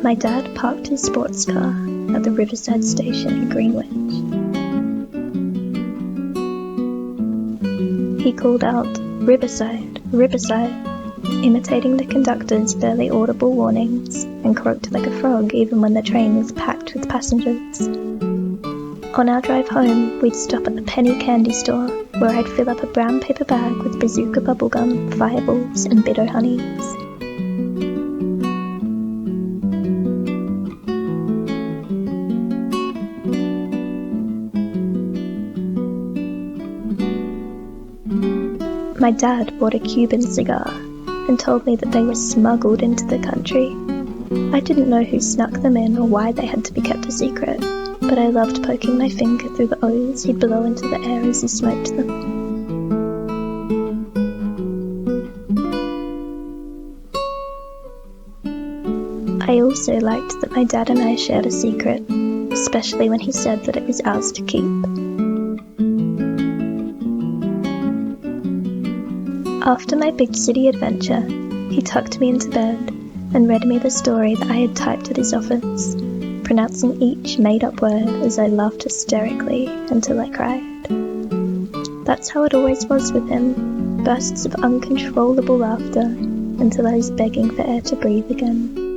My dad parked his sports car at the Riverside station in Greenwich. He called out, "Riverside, Riverside," imitating the conductor's barely audible warnings, and croaked like a frog even when the train was packed with passengers. On our drive home, we'd stop at the penny candy store, where I'd fill up a brown paper bag with bazooka bubblegum, fireballs, and Biddo honeys. My dad bought a Cuban cigar and told me that they were smuggled into the country. I didn't know who snuck them in or why they had to be kept a secret, but I loved poking my finger through the O's he'd blow into the air as he smoked them. I also liked that my dad and I shared a secret, especially when he said that it was ours to keep. After my big city adventure, he tucked me into bed and read me the story that I had typed at his office, pronouncing each made-up word as I laughed hysterically until I cried. That's how it always was with him, bursts of uncontrollable laughter until I was begging for air to breathe again.